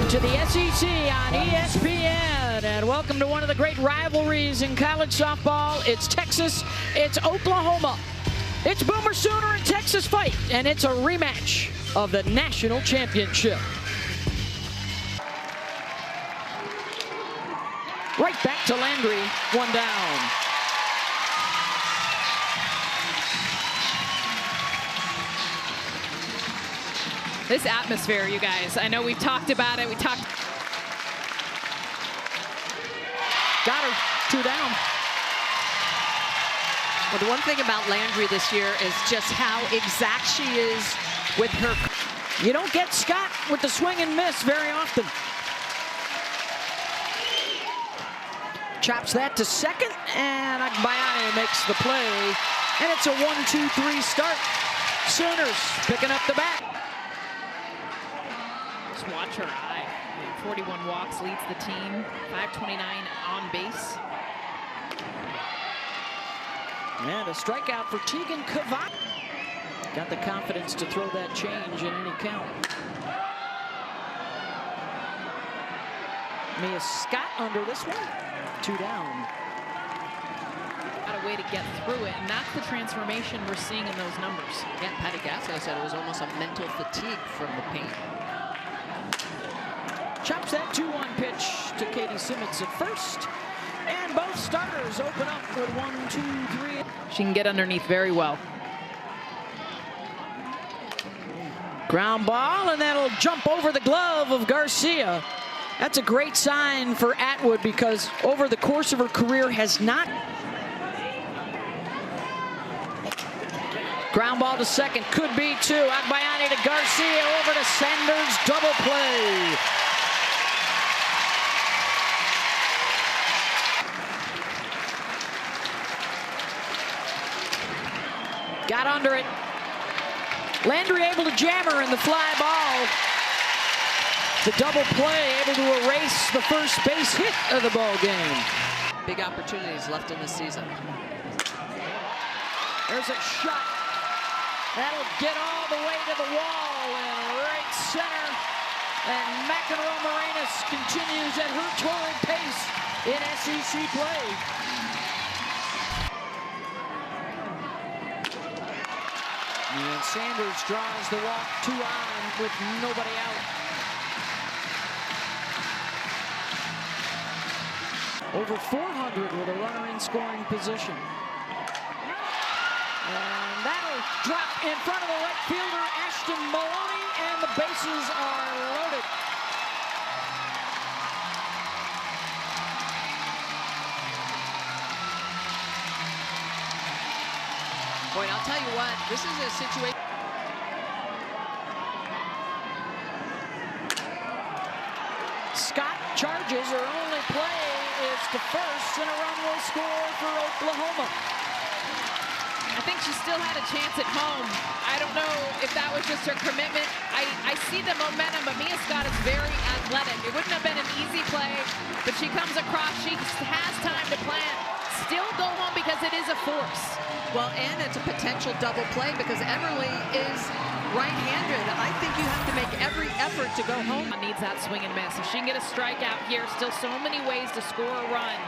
Welcome to the SEC on ESPN, and welcome to one of the great rivalries in college softball. It's Texas, it's Oklahoma. It's Boomer Sooner and Texas fight, and it's a rematch of the national championship. Right back to Landry, one down. This atmosphere, you guys, I know we've talked about it. Got her, two down. Well, the one thing about Landry this year is just how exact she is with her. You don't get Scott with the swing and miss very often. Chops that to second, and Agbayani makes the play. And it's a 1-2-3 start. Sooners picking up the bat. Just watch her eye. 41 walks, leads the team. 529 on base. And a strikeout for Tegan Cavani. Got the confidence to throw that change in any count. Mia Scott under this one. Two down. Got a way to get through it, and that's the transformation we're seeing in those numbers. Again, Patty Gasso said it was almost a mental fatigue from the pain. Chops that 2-1 pitch to Katie Simmons at first. And both starters open up with 1-2-3. She can get underneath very well. Ground ball, and that'll jump over the glove of Garcia. That's a great sign for Atwood because over the course of her career has not. Ground ball to second, could be two. Agbayani to Garcia, over to Sanders, double play. Got under it. Landry able to jam her in the fly ball. The double play able to erase the first base hit of the ball game. Big opportunities left in the season. There's a shot. That'll get all the way to the wall and right center. And McEnroe Morenas continues at her torrid pace in SEC play. And Sanders draws the walk, 2 on with nobody out. Over 400 with a runner in scoring position. And that'll drop in front of the right fielder, Ashton Maloney, and the bases are loaded. Boy, I'll tell you what, this is a situation. Scott charges, her only play is to first, and a run will score for Oklahoma. I think she still had a chance at home. I don't know if that was just her commitment. I see the momentum, but Mia Scott is very athletic. It wouldn't have been an easy play, but she comes across, she has time to plant. Still go home because it is a force. Well, and it's a potential double play because Everly is right-handed. I think you have to make every effort to go home. Needs that swing and miss. If she can get a strikeout here, still so many ways to score a run.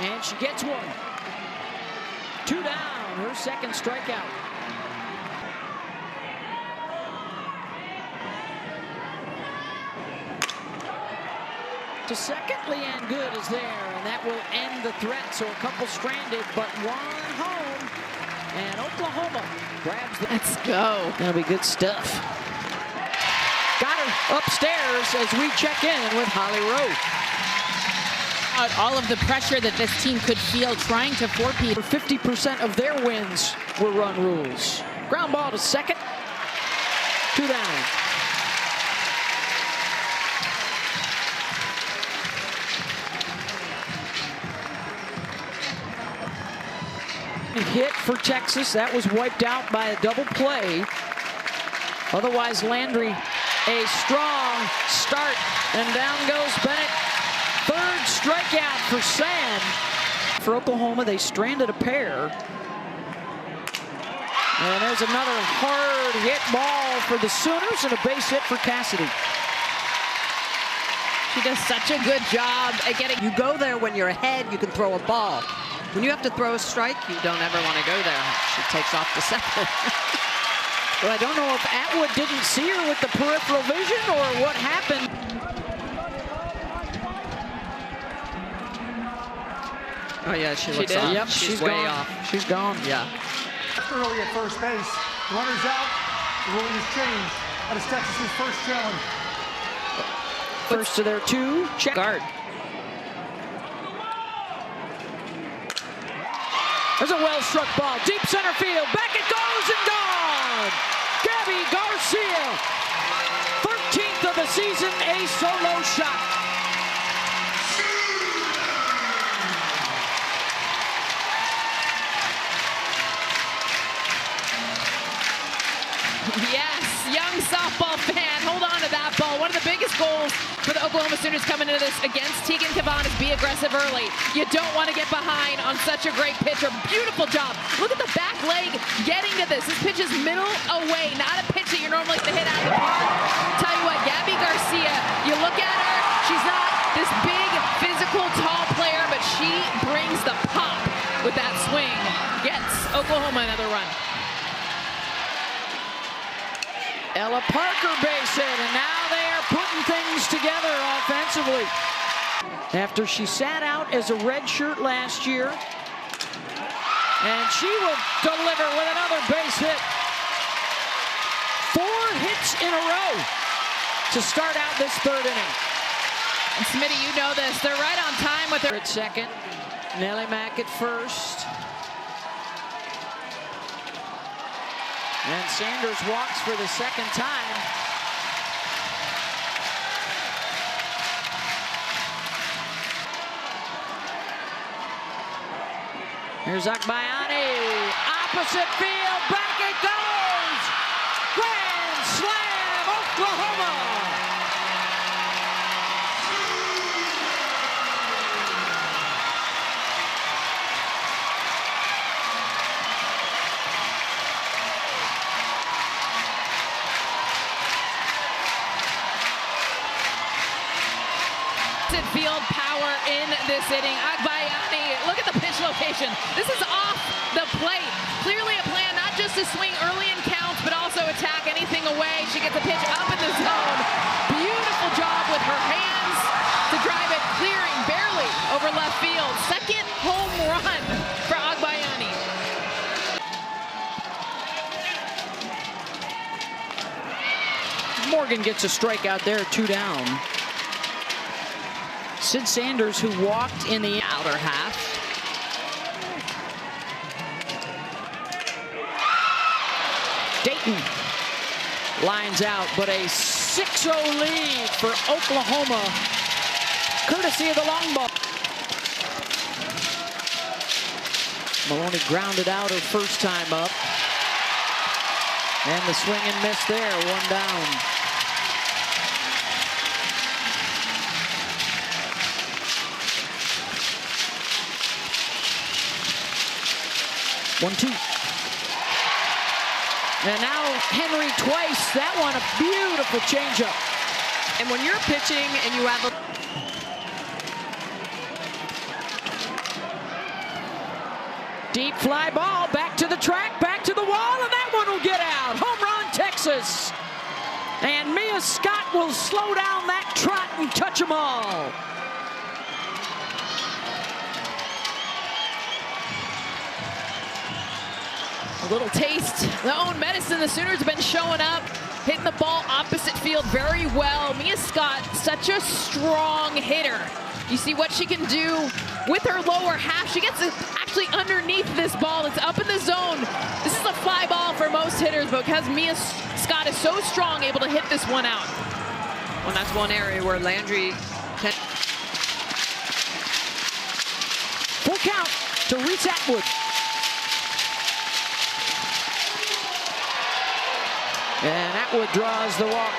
And she gets one. 2 down, her second strikeout. To second, Leanne Good is there, and that will end the threat. So a couple stranded, but one home. And Oklahoma grabs the... Let's go. That'll be good stuff. Got her upstairs as we check in with Holly Rowe. All of the pressure that this team could feel trying to four-peat. 50% of their wins were run rules. Ground ball to second. 2 down. Hit for Texas. That was wiped out by a double play. Otherwise, Landry, a strong start. And down goes Bennett. Third strikeout for Sand. For Oklahoma, they stranded a pair. And there's another hard hit. hit ball for the Sooners and a base hit for Cassidy. She does such a good job at getting. You go there when you're ahead, you can throw a ball. When you have to throw a strike, you don't ever want to go there. She takes off the second. Well, I don't know if Atwood didn't see her with the peripheral vision or what happened. Oh, yeah, she looks off. Yep, she's way gone. off. She's gone. Yeah. Early at first base. Runners out. The ruling is changed. That is Texas's first challenge. First to their 2. Check. Guard. There's a well-struck ball. Deep center field. Back it goes and gone. Gabby Garcia. 13th of the season. A solo shot. Yes, young softball fan, hold on to that ball. One of the biggest goals for the Oklahoma Sooners coming into this against Tegan Cavan is be aggressive early. You don't want to get behind on such a great pitcher. Beautiful job. Look at the back leg getting to this. This pitch is middle away, not a pitch that you're normally going to hit out of the park. Tell you what, Gabby Garcia, you look at her, she's not this big, physical, tall player, but she brings the pop with that swing. Gets Oklahoma another run. Ella Parker base hit, and now they are putting things together offensively. After she sat out as a redshirt last year, and she will deliver with another base hit. 4 hits in a row to start out this 3rd inning. And Smitty, you know this. They're right on time with their At second, Nellie Mack at first. And Sanders walks for the 2nd time. Here's Akbayani. Opposite field. Back it goes. Grand slam, Oklahoma. field power in this inning. Akbayani, look at the pitch location. This is off the plate. Clearly a plan not just to swing early in counts, but also attack anything away. She gets a pitch up in the zone. Beautiful job with her hands to drive it, clearing barely over left field. 2nd home run for Akbayani. Morgan gets a strikeout there, 2 down. Sid Sanders, who walked in the outer half. Dayton lines out, but a 6-0 lead for Oklahoma, courtesy of the long ball. Maloney grounded out her first time up. And the swing and miss there, 1 down. One, 2. And now Henry twice. That one, a beautiful changeup. And when you're pitching and you have a... Deep fly ball, back to the track, back to the wall, and that one will get out. Home run, Texas. And Mia Scott will slow down that trot and touch them all. A little taste, their own medicine. The Sooners have been showing up, hitting the ball opposite field very well. Mia Scott, such a strong hitter. You see what she can do with her lower half. She gets actually underneath this ball. It's up in the zone. This is a fly ball for most hitters, but because Mia Scott is so strong, able to hit this one out. Well, that's one area where Landry can... Full count to Reese Atwood. And Atwood draws the walk.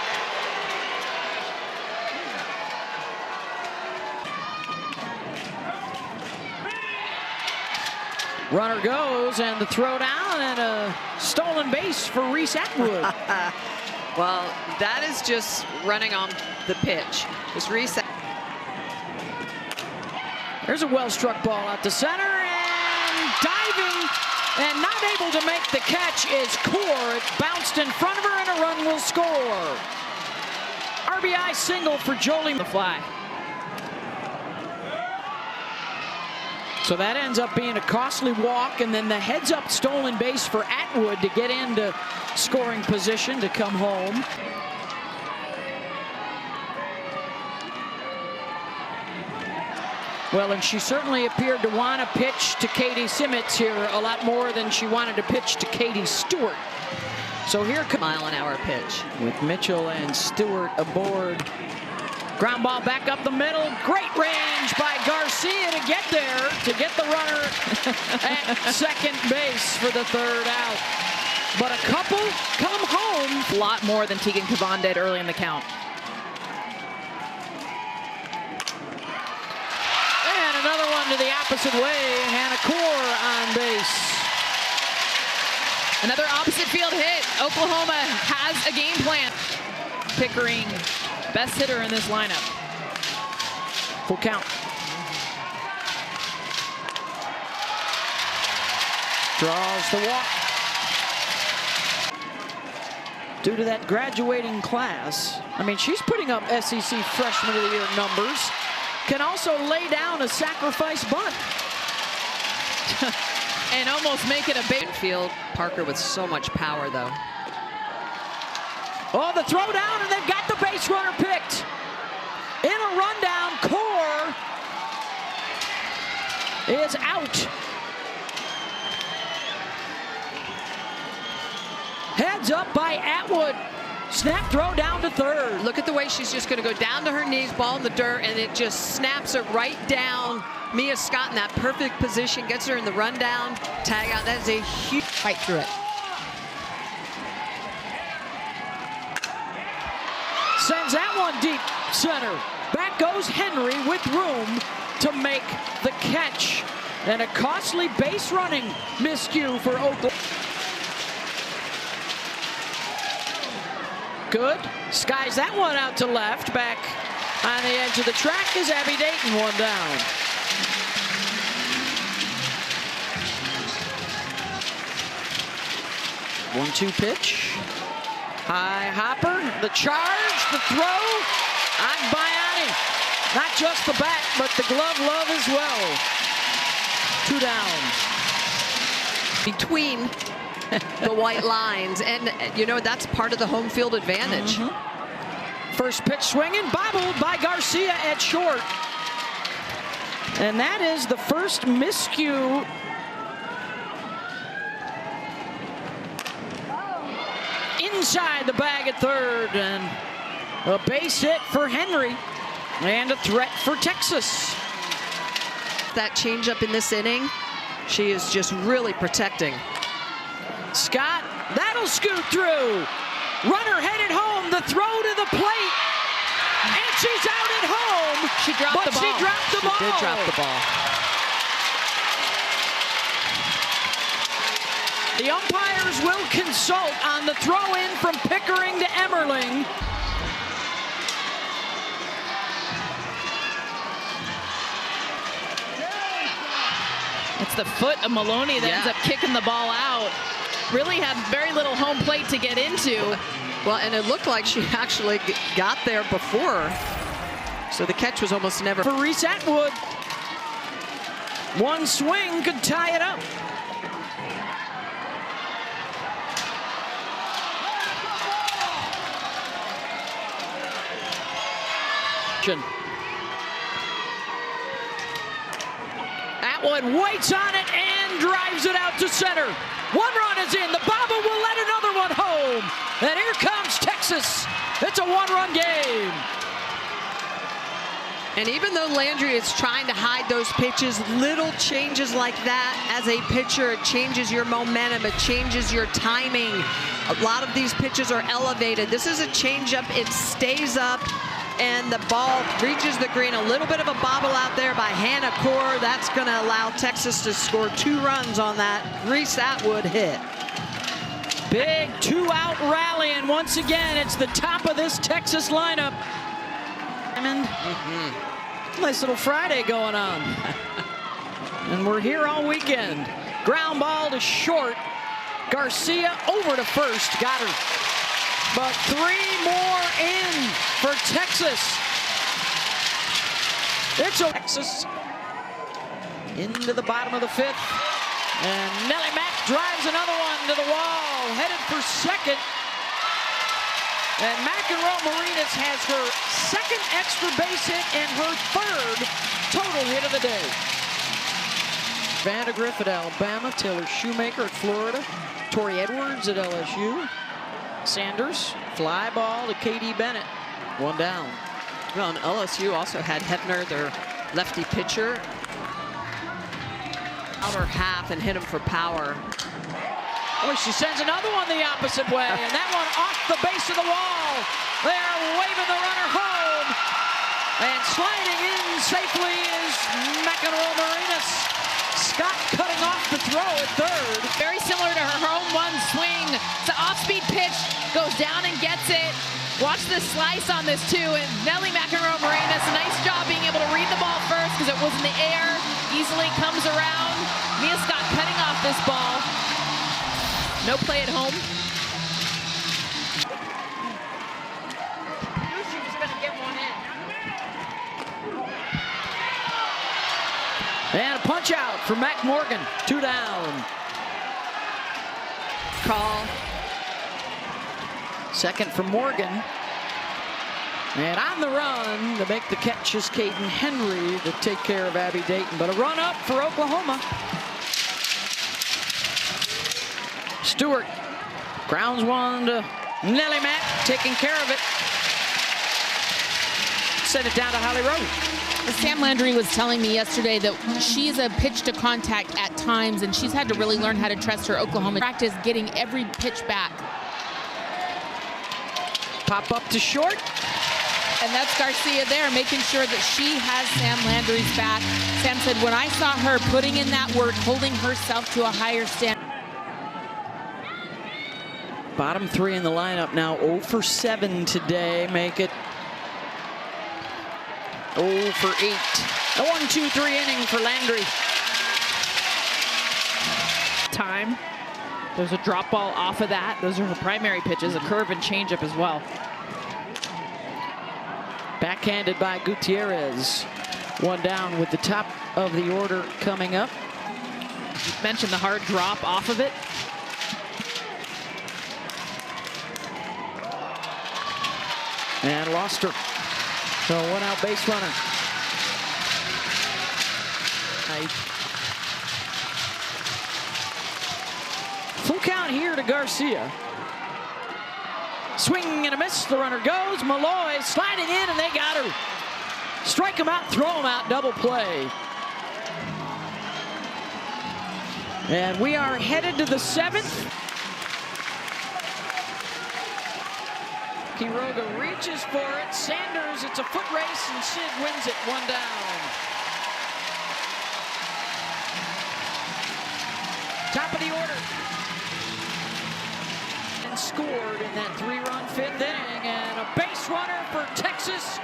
Runner goes, and the throw down, and a stolen base for Reese Atwood. Well, that is just running on the pitch. Just reset. There's a well-struck ball out to center, and diving, and not able to make the catch is Kaur. It bounced in front of her, and a run will score. RBI single for Jolie. The fly. So that ends up being a costly walk, and then the heads-up stolen base for Atwood to get into scoring position to come home. Well, and she certainly appeared to want to pitch to Katie Simmons here a lot more than she wanted to pitch to Katie Stewart. So here comes mile-an-hour pitch with Mitchell and Stewart aboard. Ground ball back up the middle. Great range by Garcia to get there, to get the runner at second base for the third out. But a couple come home. A lot more than Tegan Cavan did early in the count. And another one to the opposite way. Hannah Kaur on base. Another opposite field hit. Oklahoma has a game plan. Pickering, best hitter in this lineup. Full count. Draws the walk. Due to that graduating class, I mean, she's putting up SEC Freshman of the Year numbers. Can also lay down a sacrifice bunt. And almost make it a big field. Parker with so much power, though. Oh, the throw down, and they've got the base runner picked. In a rundown, Kaur is out. Heads up by Atwood. Snap throw down to third. Look at the way she's just going to go down to her knees, ball in the dirt, and it just snaps it right down. Mia Scott in that perfect position, gets her in the rundown, tag out. That is a huge fight through it. Sends that one deep center. Back goes Henry with room to make the catch. And a costly base running miscue for Oklahoma. Good. Skies that one out to left. Back on the edge of the track is Abby Dayton, one down. One-two pitch. High hopper, the charge, the throw on Bayani. Not just the bat, but the glove love as well. 2 down. Between the white lines, and you know, that's part of the home field advantage. First pitch swinging, bobbled by Garcia at short. And that is the first miscue. Inside the bag at third, and a base hit for Henry, and a threat for Texas. That changeup in this inning, she is just really protecting. Scott, that'll scoot through. Runner headed home, the throw to the plate, and she's out at home. She dropped the ball. She dropped the ball. She did drop the ball. The umpires will consult on the throw-in from Pickering to Emmerling. It's the foot of Maloney that ends up kicking the ball out. Really had very little home plate to get into. Well, and it looked like she actually got there before. So the catch was almost never. For Reese Atwood, one swing could tie it up. Atwood waits on it and drives it out to center. One run is in. The Bobber will let another one home. And here comes Texas. It's a one-run game. And even though Landry is trying to hide those pitches, little changes like that as a pitcher, it changes your momentum, it changes your timing. A lot of these pitches are elevated. This is a changeup, it stays up, and the ball reaches the green. A little bit of a bobble out there by Hannah Core. That's going to allow Texas to score 2 runs on that Reese Atwood hit. Big 2-out rally, and once again, it's the top of this Texas lineup. Nice little Friday going on. And we're here all weekend. Ground ball to short. Garcia over to first, got her. But 3 more in for Texas. It's Texas into the bottom of the 5th. And Nellie Mack drives another one to the wall, headed for second. And McEnroe Marinas has her 2nd extra base hit and her 3rd total hit of the day. Vandegrift at Alabama, Taylor Shoemaker at Florida, Tori Edwards at LSU, Sanders, fly ball to Katie Bennett, 1 down. Well, and LSU also had Hebner, their lefty pitcher, outer half and hit him for power. Oh, she sends another one the opposite way, and that one off the base of the wall. They're waving the runner home, and sliding in safely is McEnroe Marinas. Scott cutting off the throw at 3rd. Very similar to her home run swing. It's an off-speed pitch, goes down and gets it. Watch the slice on this too, and Nellie McEnroe Marinas, nice job being able to read the ball first because it was in the air, easily comes around. Mia Scott cutting off this ball. No play at home. And a punch out for Mac Morgan, 2 down. Call. Second for Morgan. And on the run to make the catch is Caden Henry to take care of Abby Dayton. But a run up for Oklahoma. Stewart grounds one to Nellie Mack, taking care of it. Send it down to Holly Rowe. Sam Landry was telling me yesterday that she's a pitch to contact at times, and she's had to really learn how to trust her Oklahoma practice getting every pitch back. Pop up to short. And that's Garcia there, making sure that she has Sam Landry's back. Sam said, when I saw her putting in that work, holding herself to a higher standard. Bottom 3 in the lineup now, 0 for 7 today, make it 0 for 8. A 1-2-3 inning for Landry. Time. There's a drop ball off of that. Those are her primary pitches, a curve and changeup as well. Backhanded by Gutierrez. 1 down with the top of the order coming up. You mentioned the hard drop off of it. And lost her. So 1 out base runner. Full count here to Garcia. Swing and a miss, the runner goes. Malloy sliding in, and they got her. Strike him out, throw him out, double play. And we are headed to the 7th. Quiroga reaches for it. Sanders, it's a foot race, and Sid wins it, 1 down. Top of the order. And scored in that 3-run 5th inning, and a base runner for Texas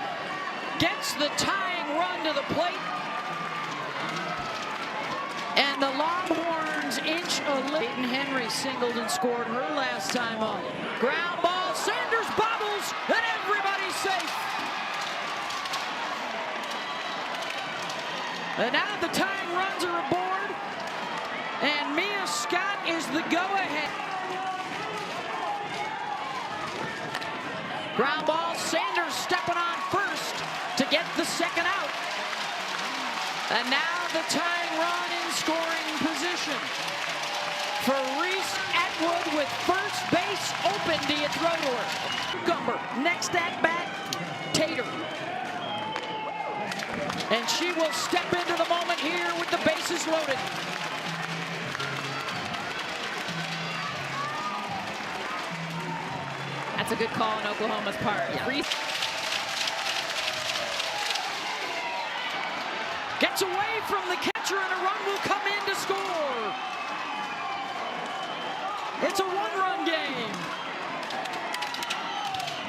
gets the tying run to the plate. And the Longhorns inch a lead. Caden Henry singled and scored her last time up. Ground ball, Sanders bobbles, and everybody's safe. And now the tying runs are aboard, and Mia Scott is the go-ahead. Ground ball, Sanders stepping on first to get the 2nd out. And now the tying run in scoring position for Reese Atwood with first base open. Do you throw to her? Gumber, next at bat, Tater. And she will step into the moment here with the bases loaded. That's a good call on Oklahoma's part. Yeah. Reese Gets away from the catcher, and a run will come in to score. It's a one-run game.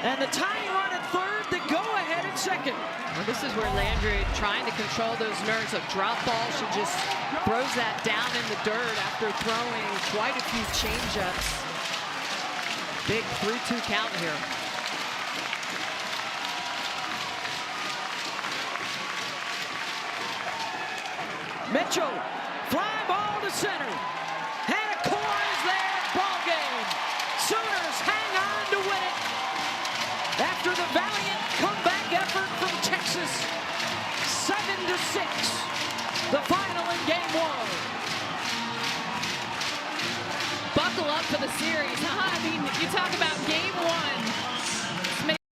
And the tying run at third, the go-ahead at second. Well, this is where Landry, trying to control those nerves, a drop ball, she just throws that down in the dirt after throwing quite a few change-ups. Big 3-2 count here. Mitchell, fly ball to center. And a core is there, ball game. Sooners hang on to win it. After the valiant comeback effort from Texas, 7-6, the final in game one. Buckle up for the series, huh? I mean, you talk about game one.